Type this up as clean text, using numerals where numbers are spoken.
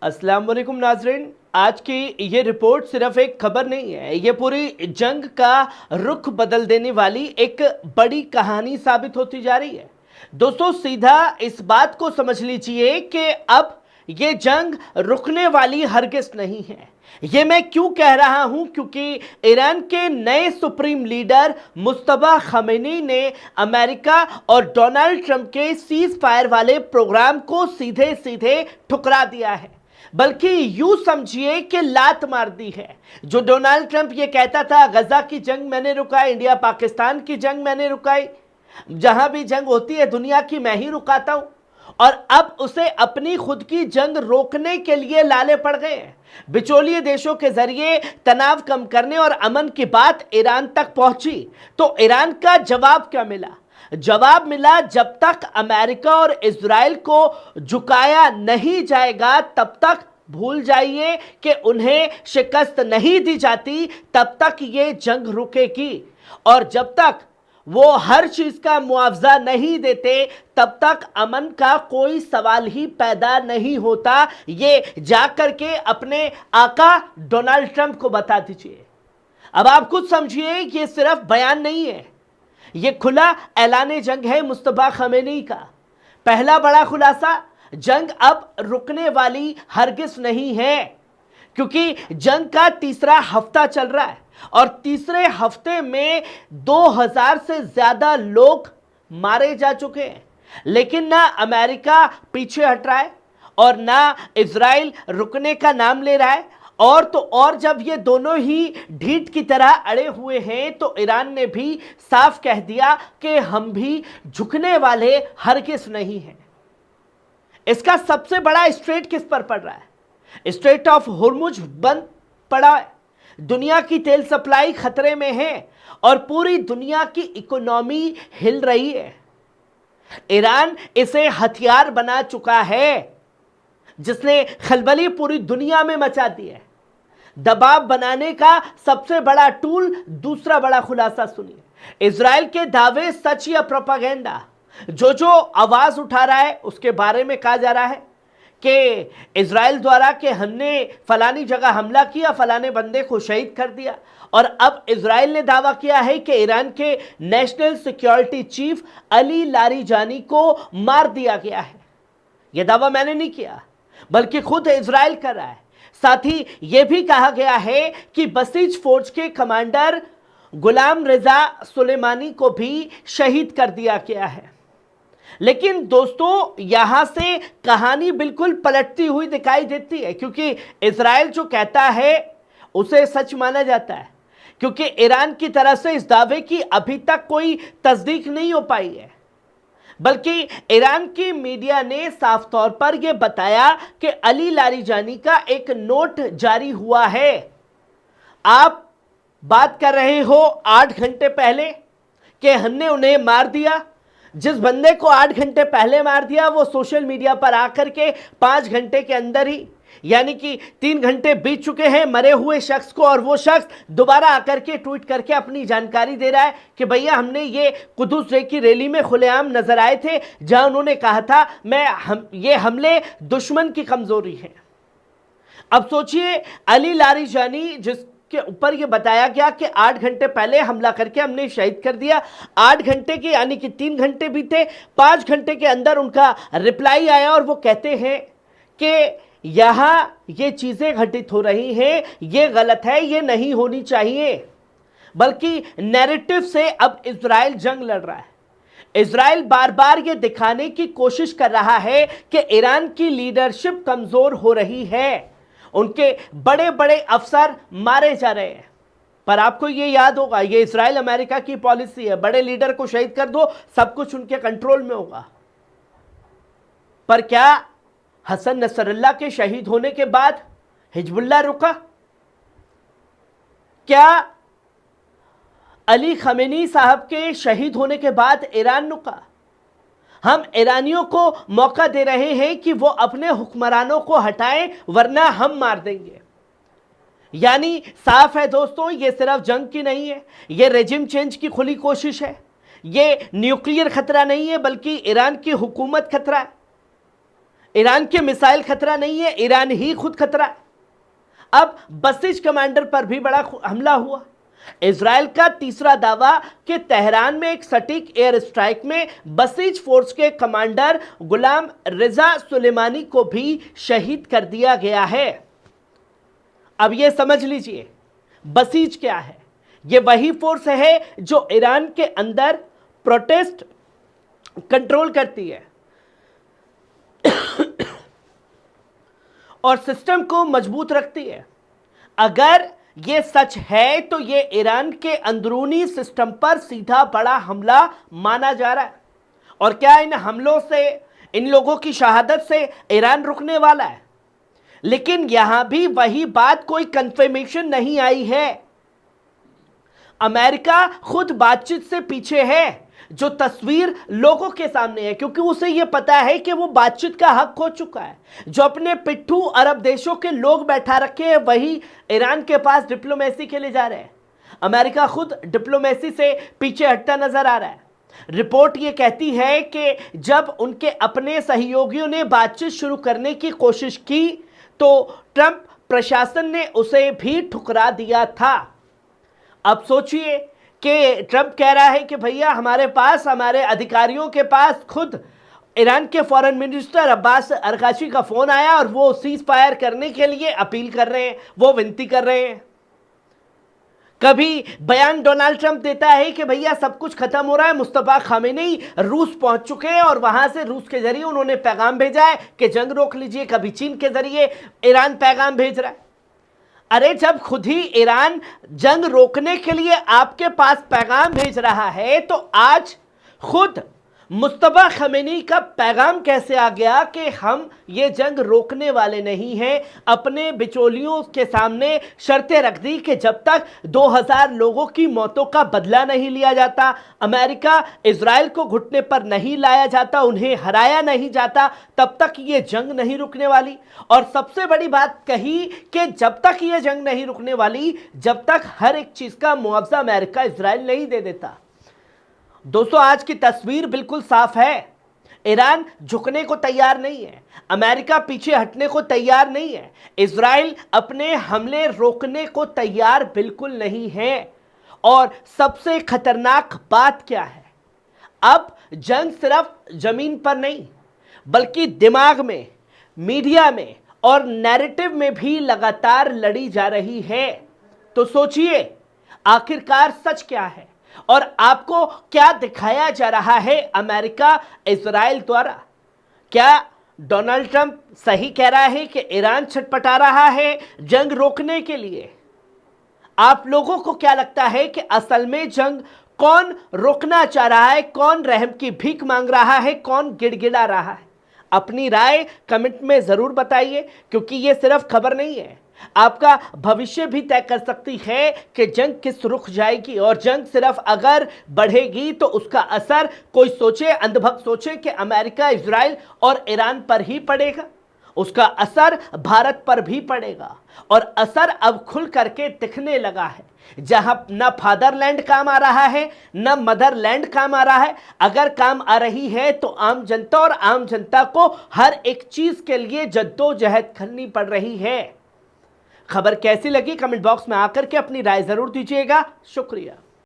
अस्सलाम वालेकुम नाज़रीन। आज की ये रिपोर्ट सिर्फ एक खबर नहीं है, ये पूरी जंग का रुख बदल देने वाली एक बड़ी कहानी साबित होती जा रही है। दोस्तों, सीधा इस बात को समझ लीजिए कि अब ये जंग रुकने वाली हरगिज़ नहीं है। ये मैं क्यों कह रहा हूं? क्योंकि ईरान के नए सुप्रीम लीडर मुस्तफा खमेनी ने अमेरिका और डोनाल्ड ट्रंप के सीज फायर वाले प्रोग्राम को सीधे सीधे ठुकरा दिया है, बल्कि यूं समझिए कि लात मार दी है। जो डोनाल्ड ट्रंप ये कहता था गजा की जंग मैंने रुकाई, इंडिया पाकिस्तान की जंग मैंने रुकाई, जहां भी जंग होती है दुनिया की मैं ही रुकाता हूं, और अब उसे अपनी खुद की जंग रोकने के लिए लाले पड़ गए हैं। बिचौलिए देशों के जरिए तनाव कम करने और अमन की बात ईरान तक पहुंची तो ईरान का जवाब क्या मिला? जवाब मिला, जब तक अमेरिका और इजराइल को झुकाया नहीं जाएगा तब तक भूल जाइए कि उन्हें शिकस्त नहीं दी जाती, तब तक ये जंग रुकेगी। और जब तक वो हर चीज का मुआवजा नहीं देते तब तक अमन का कोई सवाल ही पैदा नहीं होता। ये जाकर के अपने आका डोनाल्ड ट्रंप को बता दीजिए। अब आप खुद समझिए, ये सिर्फ बयान नहीं है, ये खुला ऐलान जंग है मुस्तफा खमेनी का। पहला बड़ा खुलासा, जंग अब रुकने वाली हरगिज नहीं है, क्योंकि जंग का तीसरा हफ्ता चल रहा है और तीसरे हफ्ते में 2000 से ज्यादा लोग मारे जा चुके हैं। लेकिन ना अमेरिका पीछे हट रहा है और ना इजराइल रुकने का नाम ले रहा है। और तो और, जब ये दोनों ही ढीठ की तरह अड़े हुए हैं तो ईरान ने भी साफ कह दिया कि हम भी झुकने वाले हरगिज नहीं हैं। इसका सबसे बड़ा स्ट्रेट किस पर पड़ रहा है? स्ट्रेट ऑफ होर्मुज बंद पड़ा है, दुनिया की तेल सप्लाई खतरे में है और पूरी दुनिया की इकोनॉमी हिल रही है। ईरान इसे हथियार बना चुका है जिसने खलबली पूरी दुनिया में मचा दी है। दबाव बनाने का सबसे बड़ा टूल, दूसरा बड़ा खुलासा सुनिए। इजराइल के दावे सच या प्रोपागेंडा? जो आवाज उठा रहा है उसके बारे में कहा जा रहा है कि इजराइल द्वारा कि हमने फलानी जगह हमला किया, फलाने बंदे को शहीद कर दिया। और अब इजराइल ने दावा किया है कि ईरान के national security chief Ali Larijani को मार दिया गया है। यह दावा मैंने नहीं किया, बल्कि खुद इजराइल कर रहा है। साथ ही यह भी कहा गया है कि बसीज फोर्स के कमांडर गुलाम रजा सुलेमानी को भी शहीद कर दिया गया है। लेकिन दोस्तों, यहां से कहानी बिल्कुल पलटती हुई दिखाई देती है, क्योंकि इजराइल जो कहता है उसे सच माना जाता है, क्योंकि ईरान की तरफ से इस दावे की अभी तक कोई तस्दीक नहीं हो पाई है। बल्कि ईरान की मीडिया ने साफ तौर पर यह बताया कि अली लारीजानी का एक नोट जारी हुआ है। आप बात कर रहे हो 8 घंटे पहले कि हमने उन्हें मार दिया। जिस बंदे को 8 घंटे पहले मार दिया वो सोशल मीडिया पर आकर के 5 घंटे के अंदर ही, यानी कि 3 घंटे बीत चुके हैं मरे हुए शख्स को, और वो शख्स दोबारा आकर के ट्वीट करके अपनी जानकारी दे रहा है कि भैया हमने ये कुदुस डे की रैली में खुलेआम नजर आए थे जहां उन्होंने कहा था ये हमले दुश्मन की कमजोरी है। अब सोचिए, अली लारीजानी जिसके ऊपर यह बताया गया कि 8 घंटे पहले हमला करके हमने शहीद कर दिया, 8 घंटे के यानी कि 3 घंटे बीते, 5 घंटे के अंदर उनका रिप्लाई आया और वो कहते हैं कि यहां ये चीजें घटित हो रही हैं, ये गलत है, ये नहीं होनी चाहिए। बल्कि नैरेटिव से अब इजराइल जंग लड़ रहा है। इजराइल बार बार ये दिखाने की कोशिश कर रहा है कि ईरान की लीडरशिप कमजोर हो रही है, उनके बड़े बड़े अफसर मारे जा रहे हैं। पर आपको ये याद होगा, ये इजराइल अमेरिका की पॉलिसी है, बड़े लीडर को शहीद कर दो, सब कुछ उनके कंट्रोल में होगा। पर क्या हसन नसरल्ला के शहीद होने के बाद हिजबुल्लाह रुका? क्या अली खमेनी साहब के शहीद होने के बाद ईरान रुका? हम ईरानियों को मौका दे रहे हैं कि वो अपने हुक्मरानों को हटाएं, वरना हम मार देंगे। यानी साफ है दोस्तों, ये सिर्फ जंग की नहीं है, ये रेजिम चेंज की खुली कोशिश है। ये न्यूक्लियर खतरा नहीं है, बल्कि ईरान की हुकूमत खतरा है। ईरान के मिसाइल खतरा नहीं है, ईरान ही खुद खतरा है। अब बसीज कमांडर पर भी बड़ा हमला हुआ। इजराइल का तीसरा दावा कि तेहरान में एक सटीक एयर स्ट्राइक में बसीज फोर्स के कमांडर गुलाम रिजा सुलेमानी को भी शहीद कर दिया गया है। अब यह समझ लीजिए बसीज क्या है। यह वही फोर्स है जो ईरान के अंदर प्रोटेस्ट कंट्रोल करती है और सिस्टम को मजबूत रखती है। अगर यह सच है तो यह ईरान के अंदरूनी सिस्टम पर सीधा बड़ा हमला माना जा रहा है। और क्या इन हमलों से, इन लोगों की शहादत से ईरान रुकने वाला है? लेकिन यहां भी वही बात, कोई कंफर्मेशन नहीं आई है। अमेरिका खुद बातचीत से पीछे है। जो तस्वीर लोगों के सामने है, क्योंकि उसे यह पता है कि वो बातचीत का हक खो चुका है। जो अपने पिट्ठू अरब देशों के लोग बैठा रखे हैं वही ईरान के पास डिप्लोमेसी के लिए जा रहे हैं। अमेरिका खुद डिप्लोमेसी से पीछे हटता नजर आ रहा है। रिपोर्ट ये कहती है कि जब उनके अपने सहयोगियों ने बातचीत शुरू करने की कोशिश की तो ट्रंप प्रशासन ने उसे भी ठुकरा दिया था। अब सोचिए कि ट्रंप कह रहा है कि भैया हमारे पास, हमारे अधिकारियों के पास खुद ईरान के फॉरेन मिनिस्टर अब्बास अरकाची का फोन आया और वो सीज फायर करने के लिए अपील कर रहे हैं, वो विनती कर रहे हैं। कभी बयान डोनाल्ड ट्रंप देता है कि भैया सब कुछ खत्म हो रहा है, मुस्तफा खामेनी रूस पहुंच चुके हैं और वहां से रूस के जरिए उन्होंने पैगाम भेजा है कि जंग रोक लीजिए। कभी चीन के जरिए ईरान पैगाम भेज रहा है। अरे जब खुद ही ईरान जंग रोकने के लिए आपके पास पैगाम भेज रहा है तो आज खुद मुस्तफा खमेनी का पैगाम कैसे आ गया कि हम ये जंग रोकने वाले नहीं हैं? अपने बिचौलियों के सामने शर्तें रख दी कि जब तक 2000 लोगों की मौतों का बदला नहीं लिया जाता, अमेरिका इजराइल को घुटने पर नहीं लाया जाता, उन्हें हराया नहीं जाता, तब तक ये जंग नहीं रुकने वाली। और सबसे बड़ी बात कही कि जब तक ये जंग नहीं रुकने वाली, जब तक हर एक चीज का मुआवजा अमेरिका इजराइल नहीं दे देता। दोस्तों आज की तस्वीर बिल्कुल साफ है। ईरान झुकने को तैयार नहीं है, अमेरिका पीछे हटने को तैयार नहीं है, इजराइल अपने हमले रोकने को तैयार बिल्कुल नहीं है। और सबसे खतरनाक बात क्या है, अब जंग सिर्फ जमीन पर नहीं बल्कि दिमाग में, मीडिया में और नैरेटिव में भी लगातार लड़ी जा रही है। तो सोचिए आखिरकार सच क्या है और आपको क्या दिखाया जा रहा है अमेरिका इजराइल द्वारा? क्या डोनाल्ड ट्रंप सही कह रहा है कि ईरान छटपटा रहा है जंग रोकने के लिए? आप लोगों को क्या लगता है कि असल में जंग कौन रोकना चाह रहा है? कौन रहम की भीख मांग रहा है? कौन गिड़गिड़ा रहा है? अपनी राय कमेंट में जरूर बताइए, क्योंकि यह सिर्फ खबर नहीं है, आपका भविष्य भी तय कर सकती है कि जंग किस रुख जाएगी। और जंग सिर्फ अगर बढ़ेगी तो उसका असर कोई सोचे, अंधभक्त सोचे कि अमेरिका, इजराइल और ईरान पर ही पड़ेगा, उसका असर भारत पर भी पड़ेगा। और असर अब खुल करके दिखने लगा है, जहां न फादरलैंड काम आ रहा है न मदरलैंड काम आ रहा है। अगर काम आ रही है तो आम जनता, और आम जनता को हर एक चीज के लिए जद्दोजहद करनी पड़ रही है। खबर कैसी लगी कमेंट बॉक्स में आकर के अपनी राय जरूर दीजिएगा। शुक्रिया।